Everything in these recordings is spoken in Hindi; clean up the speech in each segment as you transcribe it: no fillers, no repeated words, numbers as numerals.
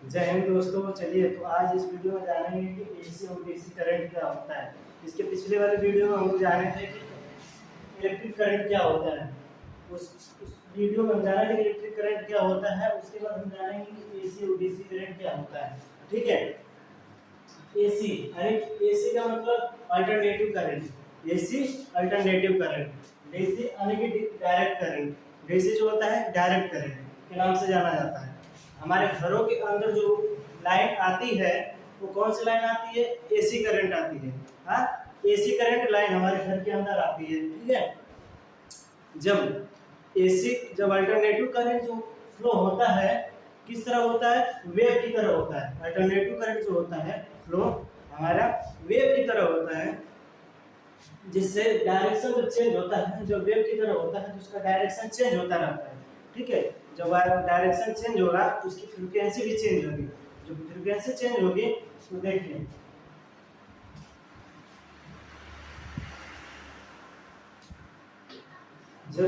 जय हिंद दोस्तों। चलिए तो आज इस वीडियो में जानेंगे कि एसी और डीसी करंट क्या होता है। इसके पिछले वाले वीडियो में हम लोग जाने थे कि इलेक्ट्रिक करंट क्या होता है। उस वीडियो में हम जाना थे कि इलेक्ट्रिक करंट क्या होता है। उसके बाद हम जानेंगे कि एसी और डीसी करंट क्या होता है। ठीक है। एसी यानी एसी का मतलब alternative current, AC alternative current. DC यानी कि डायरेक्ट करंट। डीसी जो होता है डायरेक्ट करंट के नाम से जाना जाता है। हमारे घरों के अंदर जो लाइन आती है वो कौन सी लाइन आती है? एसी करंट आती है। हाँ, एसी करंट लाइन हमारे घर के अंदर आती है। ठीक है। जब अल्टरनेटिव करंट जो फ्लो होता है किस तरह होता है? वेव की तरह होता है। अल्टरनेटिव करंट जो होता है फ्लो हमारा वेव की तरह होता है, जिससे डायरेक्शन जब चेंज होता है, जब वेव की तरह होता है तो उसका डायरेक्शन चेंज होता रहता है। ठीक है। जब डायरेक्शन चेंज होगा तो उसकी फ्रीक्वेंसी भी चेंज होगी। जब फ्रीक्वेंसी चेंज होगी तो देखिए जब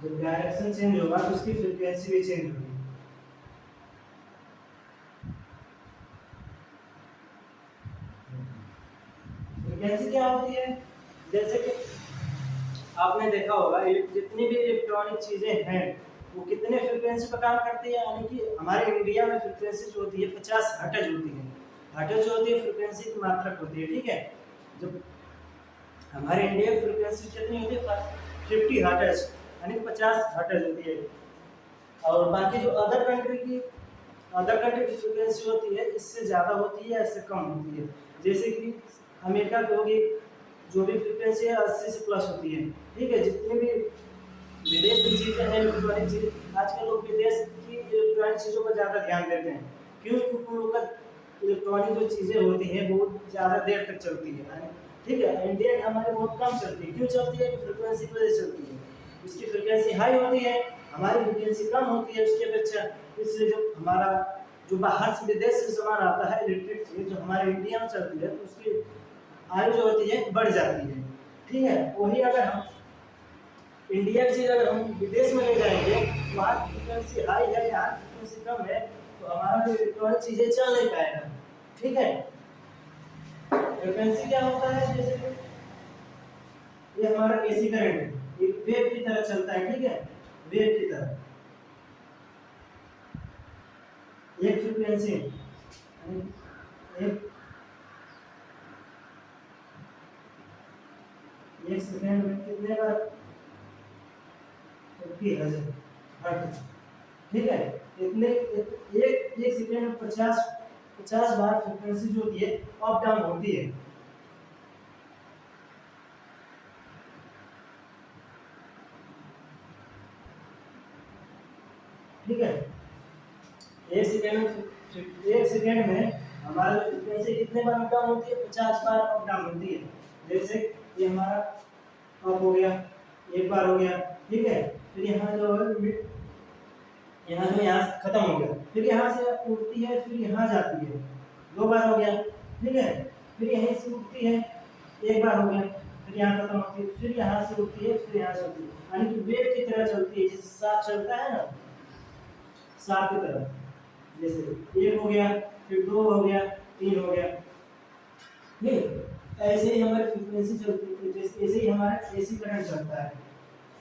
जब डायरेक्शन चेंज होगा तो उसकी फ्रीक्वेंसी भी चेंज होगी। फ्रीक्वेंसी क्या होती है? जैसे कि आपने देखा होगा जितनी भी इलेक्ट्रॉनिक चीजें हैं वो कितने फ्रीक्वेंसी पर काम करती है। यानी कि हमारे इंडिया में फ्रीक्वेंसी जो होती है 50 हर्ट्ज होती है। हर्ट्ज जो होती है फ्रीक्वेंसी की मात्रक होती है। ठीक है। जब हमारे इंडिया की फ्रीक्वेंसी कितनी होती है? 50 हर्ट्ज यानी 50 हर्ट्ज होती है। और बाकी जो अदर कंट्री की फ्रीक्वेंसी होती है इससे ज़्यादा होती है, इससे कम होती है। जैसे कि अमेरिका की होगी, जो भी फ्रीक्वेंसी है 80 से प्लस होती है। ठीक है। जितनी भी विदेश की चीज़ें हैं, इलेक्ट्रॉनिक चीज़, आजकल लोग विदेश की इलेक्ट्रॉनिक चीज़ों पर ज़्यादा ध्यान देते हैं। क्यों? क्योंकि उन लोग का इलेक्ट्रॉनिक जो चीज़ें होती हैं बहुत ज़्यादा देर तक चलती है। ठीक है। इंडिया में हमारे बहुत कम चलती है। क्यों चलती है? कि फ्रीक्वेंसी की वजह से चलती है। उसकी फ्रीक्वेंसी हाई होती है, हमारी फ्रीक्वेंसी कम होती है उसकी अपेक्षा। इसलिए जो हमारा जो बाहर से विदेश से सामान आता है इलेक्ट्रिक चीज जो हमारे इंडिया में चलती है तो उसकी आयु जो होती है बढ़ जाती है। ठीक है। वही अगर हम इंडिया की चीज अगर हम विदेश में ले जाएंगे तो वहाँ फ्रीक्वेंसी हाई है, यहाँ फ्रीक्वेंसी कम है, तो हमारा जो इलेक्ट्रॉनिक चीजें चल नहीं पाएगा। ठीक है। फ्रीक्वेंसी क्या होता है? जैसे कि ये हमारा एसी करंट है, ये वेव की तरह चलता है। ठीक है। वेव की तरह एक फ्रीक्वेंसी एक सेकंड में कितने बार? 50,000 हर्ट्ज। ठीक है। इतने एक सेकंड में 50 बार फ्रीक्वेंसी जो होती है अप डाउन होती है। ठीक है। एक सेकंड में हमारा फ्रीक्वेंसी कितने बार अप डाउन होती है? 50 बार अप डाउन होती है। जैसे ये हमारा अप हो गया, एक बार हो गया। ठीक है। फिर यहाँ जो यहाँ खत्म हो गया, फिर यहाँ से उठती है, फिर यहाँ जाती है, दो बार हो गया। ठीक है। फिर यहीं से उठती है, एक बार हो गया, फिर यहाँ खत्म होती है, फिर यहाँ से उठती है, फिर यहाँ चलती है। यानी कि वेव की तरह चलती है, जैसे सांप चलता है ना, सांप की तरह। जैसे एक हो गया, फिर दो हो गया, तीन हो गया। नहीं, ऐसे ही हमारी फ्रीक्वेंसी चलती है। जैसे ऐसे ही हमारा एसी करंट चलता है,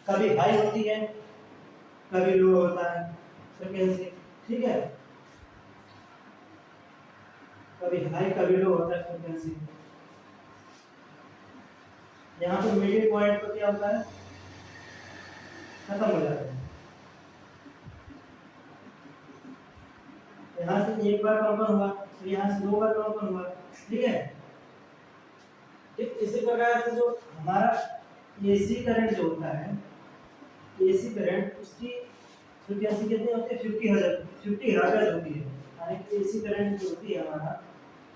कभी हाई होती है कभी लो होता है फ्रीक्वेंसी। ठीक है। कभी हाई कभी लो होता है फ्रीक्वेंसी। यहाँ पर मिडिल पॉइंट पर क्या होता है? खत्म हो जाता है। यहाँ से एक बार कंपन हुआ, फिर यहाँ से दो बार कंपन हुआ। ठीक है। ठीक इसी प्रकार से जो हमारा एसी करंट जो होता है, एसी करंट उसकी फ्रीक्वेंसी कितनी होती है? 50 हर्ट्ज होती है। यानी कि एसी करंट जो होती है हमारा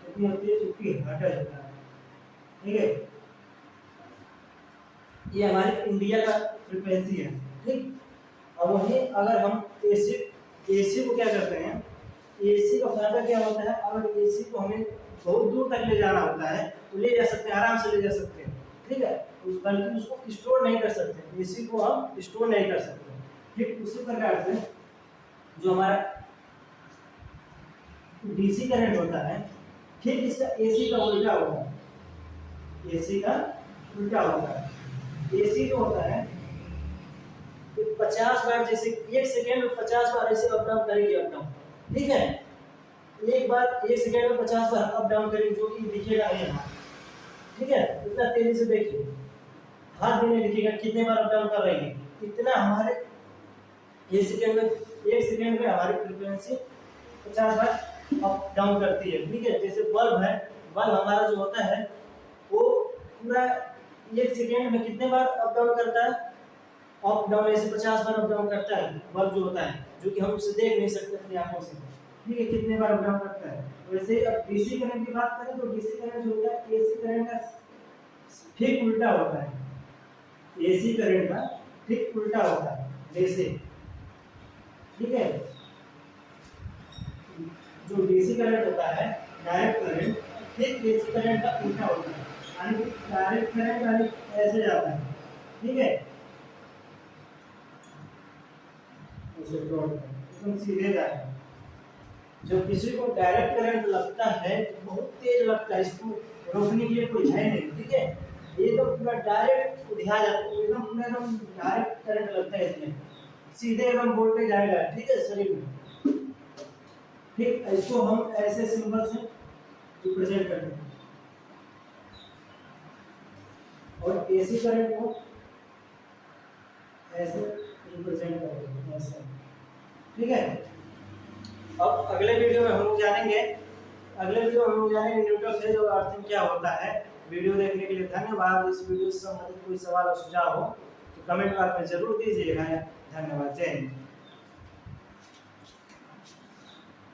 कितनी होती है? 50 हर्ट्ज होता है। ठीक है। ये हमारे इंडिया का फ्रीक्वेंसी है। ठीक। और वहीं अगर हम एसी एसी को क्या करते हैं? एसी का फायदा क्या होता है? अगर एसी को हमें बहुत दूर तक ले जाना होता है तो ले जा सकते हैं, आराम से ले जा सकते हैं। ठीक है। बल्कि उसको स्टोर नहीं कर सकते, एसी को हम स्टोर नहीं कर सकते। ठीक उसी प्रकार से जो हमारा डीसी करंट होता है, ठीक इसका एसी का उल्टा होता है। एसी का उल्टा होता है। एसी जो होता है 50 बार, जैसे 1 सेकेंड में 50 बार ऐसे अप डाउन करेगी, अप डाउन, ठीक है। एक बार 1 सेकेंड में 50 बार अप डाउन करेगी, जो कि दिखेगा यहाँ, ठीक है। इतना तेजी से देखिए, हाथ भी नहीं दिखेगा कितने बार अप डाउन कर रही है। इतना हमारे 1 सेकेंड में हमारी फ्रीक्वेंसी 50 बार अप डाउन करती है, ठीक है। जैसे बल्ब है, बल्ब हमारा जो होता है वो पूरा 1 सेकेंड में कितने बार अप डाउन करता है, अप डाउन ऐसे 50 बार अप डाउन करता है बल्ब जो होता है, जो कि हम उसे देख नहीं सकते अपनी आंखों से, ठीक है, कितने बार अप डाउन करता है। वैसे अब डीसी करंट की बात करें तो डीसी करंट जो होता है एसी करंट का ठीक उल्टा होता है। एसी करंट का ठीक उल्टा होता है, जैसे, ठीक है। जो डीसी करंट होता है डायरेक्ट करंट, ठीक एसी करंट का उल्टा होता है, यानी डायरेक्ट करंट यानी ऐसे जाता है, ठीक है, उसे एकदम सीधे जाता है। जब किसी को डायरेक्ट करंट लगता है तो बहुत तेज लगता है, इसको रोकने के लिए कोई है नहीं, ठीक है। ये तो पूरा डायरेक्ट उठा जाता है, एकदम पूरा एकदम डायरेक्ट करंट लगता है, इसमें सीधे एकदम वोल्टेज आएगा, ठीक है, शरीर में। ठीक, इसको हम ऐसे सिंबल से रिप्रेजेंट करते हैं। और एसी करंट को ऐसे रिप्रेजेंट करते हैं, ऐसे, ठीक है। अब अगले वीडियो में हम लोग जानेंगे न्यूट्रल फेज और अर्थिंग क्या होता है। वीडियो देखने के लिए धन्यवाद। इस वीडियो से संबंधित कोई सवाल और सुझाव हो तो कमेंट बॉक्स में जरूर दीजिएगा। धन्यवाद। जय हिंद।